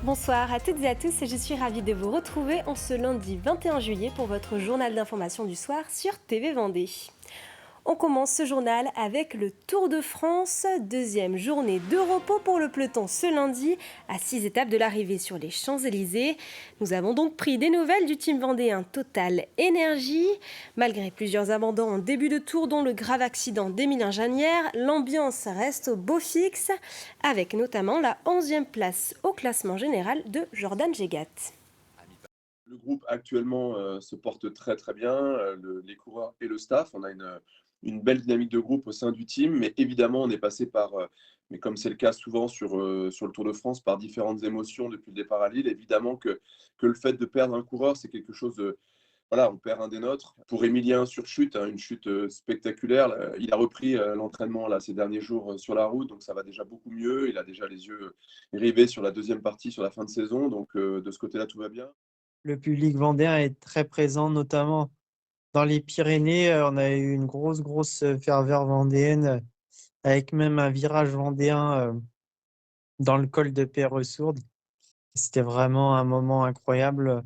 Bonsoir à toutes et à tous, je suis ravie de vous retrouver en ce lundi 21 juillet pour votre journal d'information du soir sur TV Vendée. On commence ce journal avec le Tour de France, deuxième journée de repos pour le peloton ce lundi, à 6 étapes de l'arrivée sur les Champs-Élysées. Nous avons donc pris des nouvelles du team vendéen Total Énergie. Malgré plusieurs abandons en début de tour, dont le grave accident d'Emilien Janière, l'ambiance reste au beau fixe, avec notamment la 11e place au classement général de Jordan Gégat. Le groupe actuellement se porte très très bien, les coureurs et le staff. On a une belle dynamique de groupe au sein du team, mais évidemment on est passé par, mais comme c'est le cas souvent sur le Tour de France, par différentes émotions depuis le départ à Lille. Évidemment que le fait de perdre un coureur, c'est quelque chose de... Voilà, on perd un des nôtres. Pour Emilien sur chute, une chute spectaculaire. Il a repris l'entraînement là, ces derniers jours sur la route, donc ça va déjà beaucoup mieux. Il a déjà les yeux rivés sur la deuxième partie, sur la fin de saison, donc de ce côté-là, tout va bien. Le public vendéen est très présent, notamment dans les Pyrénées. On a eu une grosse ferveur vendéenne, avec même un virage vendéen dans le col de Peyresourde. C'était vraiment un moment incroyable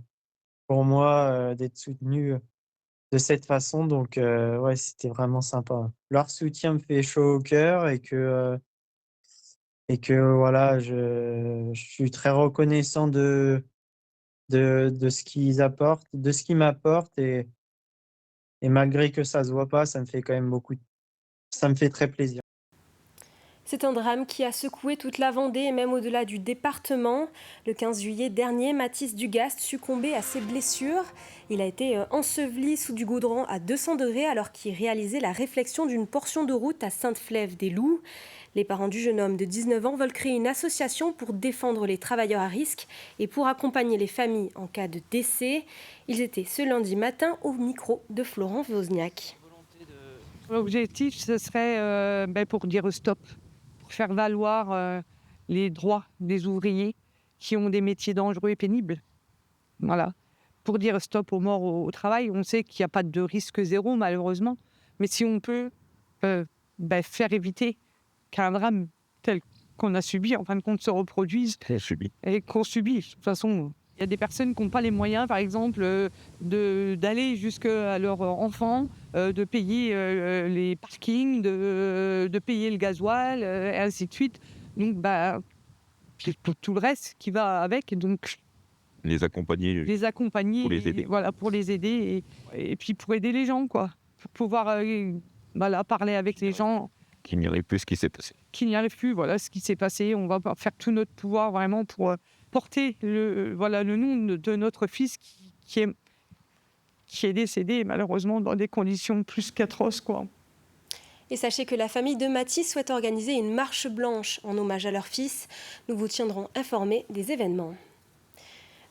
pour moi d'être soutenu de cette façon. Donc, ouais, c'était vraiment sympa. Leur soutien me fait chaud au cœur et que voilà, je suis très reconnaissant de ce qu'ils apportent, de ce qu'ils m'apportent et malgré que ça se voit pas, ça me fait quand même ça me fait très plaisir. C'est un drame qui a secoué toute la Vendée et même au-delà du département. Le 15 juillet dernier, Mathis Dugast succombait à ses blessures. Il a été enseveli sous du goudron à 200 degrés alors qu'il réalisait la réflexion d'une portion de route à Sainte-Flève-des-Loups. Les parents du jeune homme de 19 ans veulent créer une association pour défendre les travailleurs à risque et pour accompagner les familles en cas de décès. Ils étaient ce lundi matin au micro de Florent Wozniak. L'objectif, ce serait pour dire stop, pour faire valoir les droits des ouvriers qui ont des métiers dangereux et pénibles. Voilà. Pour dire stop aux morts au travail, on sait qu'il n'y a pas de risque zéro, malheureusement. Mais si on peut faire éviter qu'un drame tel qu'on a subi, en fin de compte, se reproduise et qu'on subit. De toute façon, il y a des personnes qui n'ont pas les moyens, par exemple, d'aller jusqu'à leurs enfants, de payer les parkings, de payer le gasoil, et ainsi de suite. Donc, puis tout le reste qui va avec. Donc, les accompagner pour les aider. Voilà, pour les aider et puis pour aider les gens, quoi. Pour pouvoir parler avec les gens. Qu'il n'y arrive plus ce qui s'est passé. Qu'il n'y arrive plus, voilà ce qui s'est passé. On va faire tout notre pouvoir vraiment pour porter le nom de notre fils qui est décédé malheureusement dans des conditions plus qu'atroces, quoi. Et sachez que la famille de Mathis souhaite organiser une marche blanche en hommage à leur fils. Nous vous tiendrons informés des événements.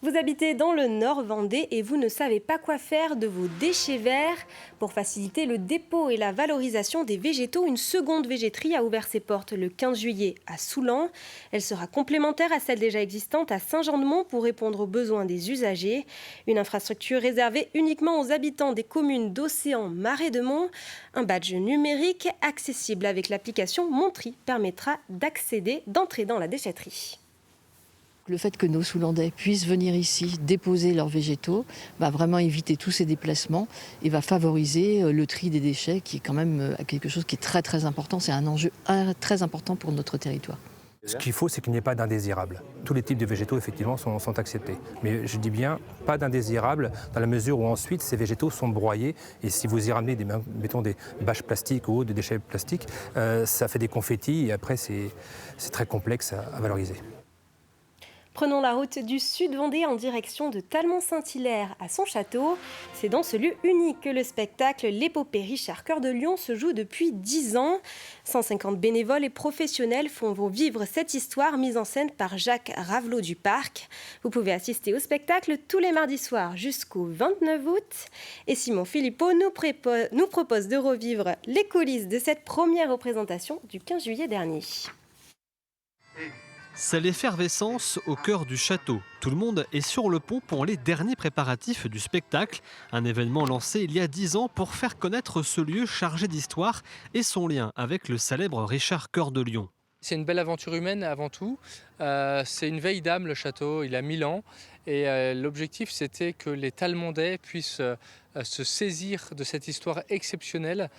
Vous habitez dans le Nord Vendée et vous ne savez pas quoi faire de vos déchets verts. Pour faciliter le dépôt et la valorisation des végétaux, une seconde végéterie a ouvert ses portes le 15 juillet à Soulan. Elle sera complémentaire à celle déjà existante à Saint-Jean-de-Mont pour répondre aux besoins des usagers. Une infrastructure réservée uniquement aux habitants des communes d'Océan, Marais de Mont. Un badge numérique accessible avec l'application Montri permettra d'entrer dans la déchetterie. Le fait que nos Soulandais puissent venir ici déposer leurs végétaux va vraiment éviter tous ces déplacements et va favoriser le tri des déchets qui est quand même quelque chose qui est très très important. C'est un enjeu très important pour notre territoire. Ce qu'il faut, c'est qu'il n'y ait pas d'indésirables. Tous les types de végétaux, effectivement, sont acceptés. Mais je dis bien pas d'indésirables dans la mesure où ensuite ces végétaux sont broyés. Et si vous y ramenez mettons des bâches plastiques ou des déchets plastiques, ça fait des confettis et après c'est très complexe à valoriser. Prenons la route du Sud Vendée en direction de Talmont-Saint-Hilaire à son château. C'est dans ce lieu unique que le spectacle L'épopée Richard Cœur de Lion se joue depuis 10 ans. 150 bénévoles et professionnels font vivre cette histoire mise en scène par Jacques Ravelot du Parc. Vous pouvez assister au spectacle tous les mardis soirs jusqu'au 29 août. Et Simon Philippot nous propose de revivre les coulisses de cette première représentation du 15 juillet dernier. C'est l'effervescence au cœur du château. Tout le monde est sur le pont pour les derniers préparatifs du spectacle. Un événement lancé il y a 10 ans pour faire connaître ce lieu chargé d'histoire et son lien avec le célèbre Richard Cœur de Lion. C'est une belle aventure humaine avant tout. C'est une vieille dame, le château, il a 1000 ans. Et l'objectif, c'était que les Talmondais puissent se saisir de cette histoire exceptionnelle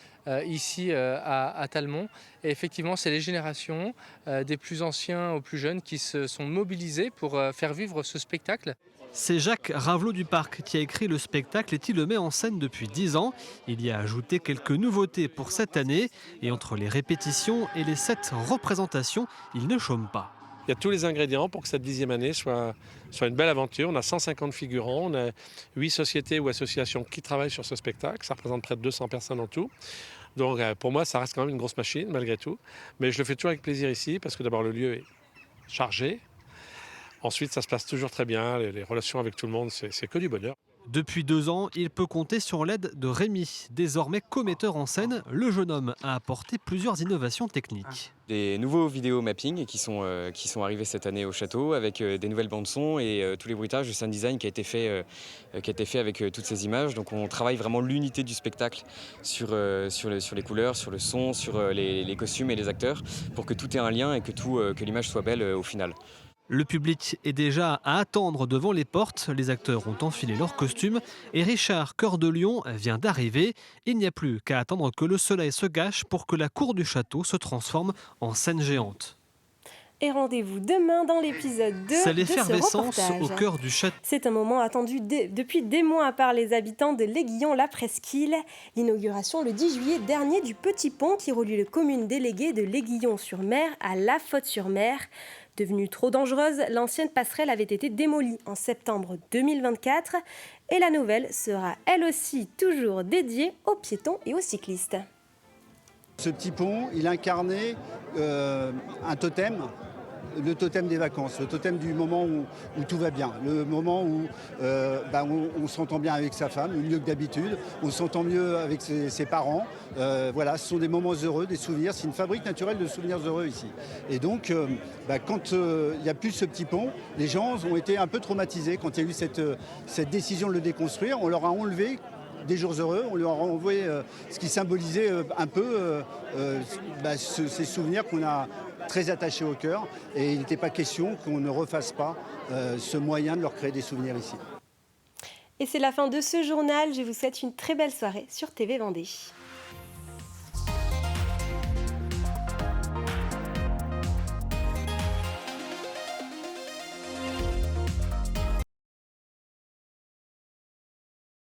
ici à Talmont. Et effectivement, c'est les générations, des plus anciens aux plus jeunes, qui se sont mobilisés pour faire vivre ce spectacle. C'est Jacques Ravelot du Parc qui a écrit le spectacle et qui le met en scène depuis 10 ans. Il y a ajouté quelques nouveautés pour cette année. Et entre les répétitions et les 7 représentations, il ne chôme pas. Il y a tous les ingrédients pour que cette 10e année soit une belle aventure. On a 150 figurants, on a 8 sociétés ou associations qui travaillent sur ce spectacle. Ça représente près de 200 personnes en tout. Donc pour moi, ça reste quand même une grosse machine malgré tout. Mais je le fais toujours avec plaisir ici parce que d'abord le lieu est chargé. Ensuite, ça se passe toujours très bien. Les relations avec tout le monde, c'est que du bonheur. Depuis 2 ans, il peut compter sur l'aide de Rémi. Désormais co-metteur en scène, le jeune homme a apporté plusieurs innovations techniques. Des nouveaux vidéos mapping qui sont arrivés cette année au château avec des nouvelles bandes son et tous les bruitages, le sound design qui a été fait avec toutes ces images. Donc on travaille vraiment l'unité du spectacle sur les couleurs, sur le son, sur les costumes et les acteurs pour que tout ait un lien et que l'image soit belle au final. Le public est déjà à attendre devant les portes. Les acteurs ont enfilé leurs costumes et Richard Cœur de Lion vient d'arriver. Il n'y a plus qu'à attendre que le soleil se gâche pour que la cour du château se transforme en scène géante. Et rendez-vous demain dans l'épisode 2 C'est de l'effervescence ce reportage. au cœur du château. C'est un moment attendu depuis des mois par les habitants de l'Aiguillon-la-Presqu'île. L'inauguration le 10 juillet dernier du petit pont qui relie les communes déléguées de l'Aiguillon-sur-Mer à La Faute-sur-Mer. Devenue trop dangereuse, l'ancienne passerelle avait été démolie en septembre 2024 et la nouvelle sera elle aussi toujours dédiée aux piétons et aux cyclistes. Ce petit pont, il incarnait un totem, le totem des vacances, le totem du moment où tout va bien, le moment où on s'entend bien avec sa femme, mieux que d'habitude, on s'entend mieux avec ses parents. Voilà, ce sont des moments heureux, des souvenirs. C'est une fabrique naturelle de souvenirs heureux ici. Et donc, quand il n'y a plus ce petit pont, les gens ont été un peu traumatisés quand il y a eu cette décision de le déconstruire. On leur a enlevé des jours heureux, on leur a envoyé ce qui symbolisait un peu ces souvenirs qu'on a très attachés au cœur. Et il n'était pas question qu'on ne refasse pas ce moyen de leur créer des souvenirs ici. Et c'est la fin de ce journal. Je vous souhaite une très belle soirée sur TV Vendée.